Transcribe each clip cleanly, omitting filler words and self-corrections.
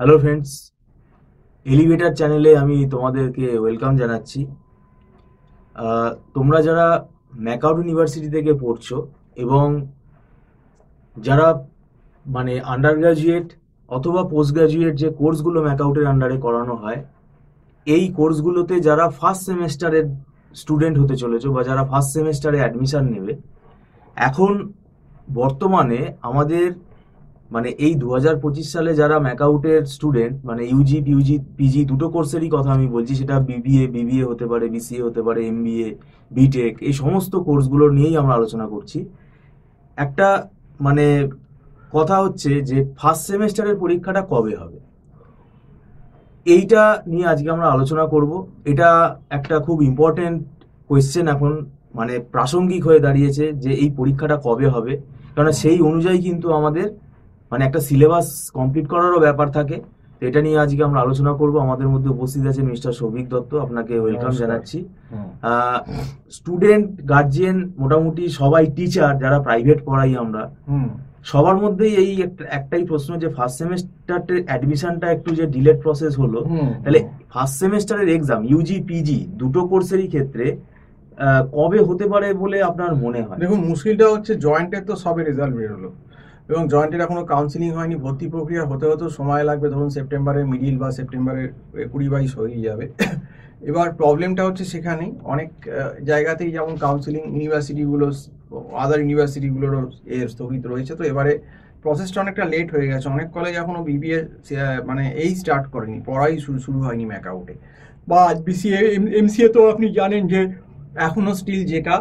Hello friends, elevator চ্যানেলে আমি তোমাদেরকে ওয়েলকাম জানাচ্ছি। তোমরা যারা ম্যাকআউট ইউনিভার্সিটি থেকে পড়ছো এবং যারা আন্ডার গ্রাজুয়েট অথবা পোস্ট গ্রাজুয়েট যে কোর্সগুলো ম্যাকআউটের আন্ডারে করানো হয়, এই কোর্সগুলোতে যারা ফার্স্ট সেমেস্টারের স্টুডেন্ট হতে চলেছো বা যারা ফার্স্ট সেমেস্টারে অ্যাডমিশন নেবে, এখন বর্তমানে আমাদের এই 2025 সালে যারা ম্যাকআউটের স্টুডেন্ট, ইউজি পিজি দুটো কোর্সেরই কথা আমি বলছি, সেটা বিবিএ হতে পারে, বিসিএ হতে পারে, এমবিএ, বিটেক, এই সমস্ত কোর্সগুলো নিয়েই আমরা আলোচনা করছি। একটা মানে কথা হচ্ছে যে ফার্স্ট সেমেস্টারের পরীক্ষাটা কবে হবে, এইটা নিয়ে আজকে আমরা আলোচনা করব। এটা একটা খুব ইম্পর্টেন্ট কোয়েশ্চেন, এখন প্রাসঙ্গিক হয়ে দাঁড়িয়েছে যে এই পরীক্ষাটা কবে হবে, কারণ সেই অনুযায়ী কিন্তু আমাদের একটা সিলেবাস কমপ্লিট করারও ব্যাপার থাকে। তো এটা নিয়ে আজকে আমরা আলোচনা করব। আমাদের মধ্যে উপস্থিত আছেন মিস্টার সৌভিক দত্ত, আপনাকে ওয়েলকাম জানাচ্ছি। স্টুডেন্ট, গার্জিয়ান, মোটামুটি সবাই, টিচার যারা প্রাইভেট পড়াই আমরা, সবার মধ্যেই এই একটাই প্রশ্ন যে ফার্স্ট সেমেস্টারের অ্যাডমিশনটা একটু যে ডিলেড প্রসেস হলো, তাহলে ফার্স্ট সেমেস্টারের এক্সাম ইউজি পিজি দুটো কোর্সেরই ক্ষেত্রে কবে হতে পারে বলে আপনার মনে হয়? দেখুন, মুশকিলটা হচ্ছে জয়েন্টের তো সবে রেজাল্ট বেরোলো এবং জয়েন্টের এখনো কাউন্সিলিং হয়নি। ভর্তি প্রক্রিয়া হতে হতেও সময় লাগবে, ধরুন সেপ্টেম্বরের মিডিল বা সেপ্টেম্বরের 20-22 হয়ে যাবে। এবার প্রবলেমটা হচ্ছে সেখানেই অনেক জায়গাতেই, যেমন কাউন্সিলিং ইউনিভার্সিটিগুলো, আদার ইউনিভার্সিটিগুলোরও স্থগিত রয়েছে। তো এবারে প্রসেসটা অনেকটা লেট হয়ে গেছে। অনেক কলেজ এখনও বিবিএ এই স্টার্ট করেনি, পড়াই শুরু হয়নি ম্যাকআউটে। বা বিসিএ, এমসিএ তো আপনি জানেন যে এখনো স্টিল জেকা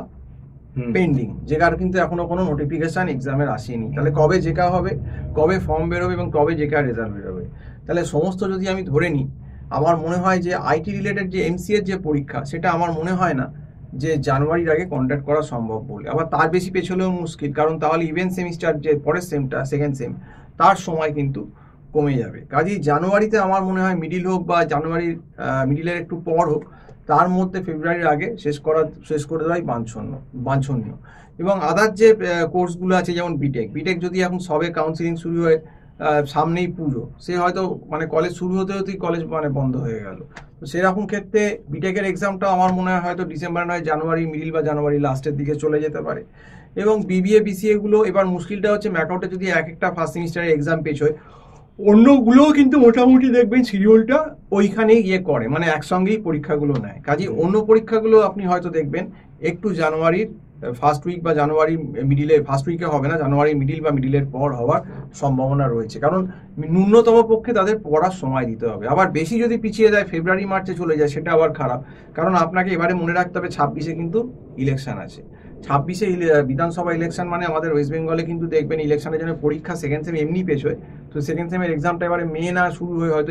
পেন্ডিং। জেকার কিন্তু এখনো কোনো নোটিফিকেশন এক্সামের আসেনি। তাহলে কবে জেকা হবে, কবে ফর্ম বেরোবে এবং কবে জেকার রেজাল্ট বেরোবে? তাহলে সমস্ত যদি আমি ধরে নিই, আমার মনে হয় যে আইটি রিলেটেড যে এমসিএর যে পরীক্ষা, সেটা আমার মনে হয় না যে জানুয়ারির আগে কন্ডাক্ট করা সম্ভব বলে। আবার তার বেশি পেছলেও মুশকিল, কারণ তাহলে ইভেন্ট সেমিস্টার যে পরের সেমটা, সেকেন্ড সেম, তার সময় কিন্তু কমে যাবে। কাজেই জানুয়ারিতে আমার মনে হয় মিডিল হোক বা জানুয়ারির মিডিলের একটু পর হোক, তার মধ্যে ফেব্রুয়ারির আগে শেষ করে দেওয়াই বাঞ্ছনীয়। এবং আদার যে কোর্সগুলো আছে, যেমন বিটেক যদি এখন সবে কাউন্সিলিং শুরু হয়ে সামনেই পুজো, সে হয়তো কলেজ শুরু হতে হতেই কলেজ বন্ধ হয়ে গেল। তো সেরকম ক্ষেত্রে বিটেকের এক্সামটা আমার মনে হয় হয়তো ডিসেম্বর নয় জানুয়ারি মিডিল বা জানুয়ারি লাস্টের দিকে চলে যেতে পারে। এবং বিবিএ বিসিএ গুলো, এবার মুশকিলটা হচ্ছে ম্যাকআউটে যদি এক একটা ফার্স্ট সেমিস্টারের এক্সাম পেছোয়, অন্যগুলোও কিন্তু মোটামুটি দেখবেন শিডিউলটা ওইখানেই গিয়ে করে, একসঙ্গেই পরীক্ষাগুলো নেয়। কাজেই অন্য পরীক্ষাগুলো আপনি হয়তো দেখবেন একটু জানুয়ারির ফার্স্ট উইক বা জানুয়ারি মিডিলে, ফার্স্ট উইকে হবে না, জানুয়ারি মিডিল বা মিডিলের পর হওয়ার সম্ভাবনা রয়েছে। কারণ ন্যূনতম পক্ষে তাদের পড়ার সময় দিতে হবে। আবার বেশি যদি পিছিয়ে যায়, ফেব্রুয়ারি মার্চে চলে যায়, সেটা আবার খারাপ। কারণ আপনাকে এবারে মনে রাখতে হবে 26-এ কিন্তু ইলেকশন আছে। 26-এ বিধানসভা ইলেকশন, আমাদের ওয়েস্ট বেঙ্গলে কিন্তু দেখবেন ইলেকশনের জন্য পরীক্ষা সেকেন্ড সেম এমনি পেছোয়। তো সেকেন্ড সেমের এক্সামটা এবারে মে না শুরু হয়ে হয়তো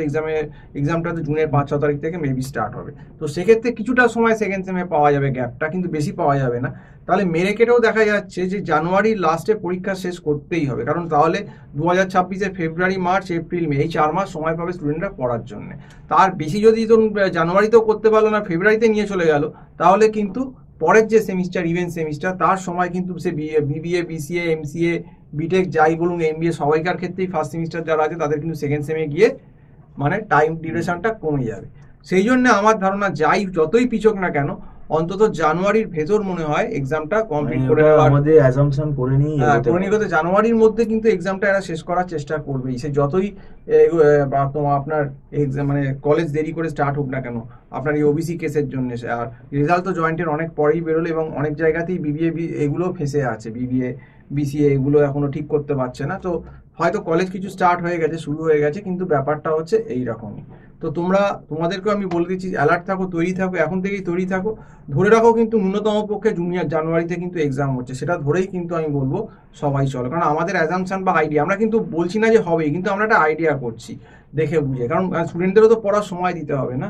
এক্সামটা তো জুনের 5-6 তারিখ থেকে মেবি স্টার্ট হবে। তো সেক্ষেত্রে কিছুটা সময় সেকেন্ড সেমে পাওয়া যাবে, গ্যাপটা কিন্তু বেশি পাওয়া যাবে না। তাহলে মেরে কেটেও দেখা যাচ্ছে যে জানুয়ারির লাস্টে পরীক্ষা শেষ করতেই হবে, কারণ তাহলে 2026-এ ফেব্রুয়ারি মার্চ এপ্রিল মে এই 4 মাস সময় পাবে স্টুডেন্টরা পড়ার জন্য। তার বেশি যদি ধরুন জানুয়ারিতেও করতে পারলো না, ফেব্রুয়ারিতে নিয়ে চলে গেল, তাহলে কিন্তু পরের যে সেমিস্টার, ইভেন্ট সেমিস্টার, তার সময় কিন্তু সে বিবিএ বিসিএ এমসিএ বিটেক যাই বলুন, এমবিএ, সবাইকার ক্ষেত্রেই ফার্স্ট সেমিস্টার যারা আছে তাদের কিন্তু সেকেন্ড সেমে গিয়ে টাইম ডিউরেশনটা কমে যাবে। সেই জন্য আমার ধারণা, যতই পিছক না কেন, অন্তত জানুয়ারির ভেতর মনে হয় এক্সামটা কমপ্লিট করে আমাদের অ্যাজাম্পশন করে নিই জানুয়ারির মধ্যে কিন্তু এক্সামটা এরা শেষ করার চেষ্টা করবেই। সে যতই আপনার কলেজ দেরি করে স্টার্ট হোক না কেন, আপনার এই ওবিসি কেসের জন্য। আর রেজাল্ট তো জয়েন্টের অনেক পরেই বেরোলো এবং অনেক জায়গাতেই বিবিএ এগুলো ফেসে আছে, বিবিএ বিসিএ এগুলো এখনো ঠিক করতে পারছে না। তো হয়তো কলেজ কিছু স্টার্ট হয়ে গেছে, শুরু হয়ে গেছে, কিন্তু ব্যাপারটা হচ্ছে এইরকমই। তো তোমাদেরকেও আমি বলে দিচ্ছি, অ্যালার্ট থাকো, তৈরি থাকো, এখন থেকেই তৈরি থাকো। ধরে রাখো কিন্তু ন্যূনতম পক্ষে জানুয়ারিতে কিন্তু এক্সাম হচ্ছে, সেটা ধরেই কিন্তু আমি বলবো সবাই চলো। কারণ আমাদের অ্যাজাম্পশন বা আইডিয়া, আমরা কিন্তু বলছি না যে হবেই, কিন্তু আমরা একটা আইডিয়া করছি দেখে বুঝে। কারণ স্টুডেন্টদেরও তো পড়ার সময় দিতে হবে না,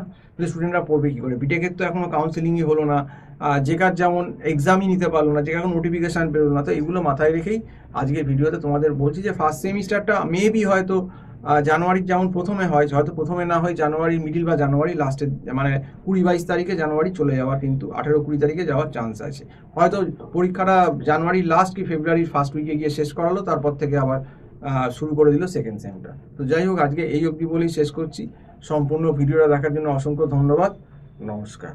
স্টুডেন্টরা পড়বে কি করে? বিটেকের তো এখনো কাউন্সিলিংই হলো না, জেকার যেমন এক্সামই নিতে পারলো না, জেকার নোটিফিকেশন বেরোলো না। তো এগুলো মাথায় রেখেই আজকের ভিডিওতে তোমাদের বলছি যে ফার্স্ট সেমিস্টারটা মেবি হয়তো জানুয়ারির যেমন প্রথমে হয়, হয়তো প্রথমে না হয় জানুয়ারির মিডিল বা জানুয়ারি লাস্টে, 20-22 তারিখে জানুয়ারি চলে যাওয়ার, কিন্তু 18-20 তারিখে যাওয়ার চান্স আছে। হয়তো পরীক্ষাটা জানুয়ারির লাস্ট কি ফেব্রুয়ারির ফার্স্ট উইকে গিয়ে শেষ করালো, তারপর থেকে আবার শুরু করে দিল সেকেন্ড সেমটা। তো যাই হোক, আজকে এই অবধি বলেই শেষ করছি। সম্পূর্ণ ভিডিওটা দেখার জন্য অসংখ্য ধন্যবাদ। নমস্কার।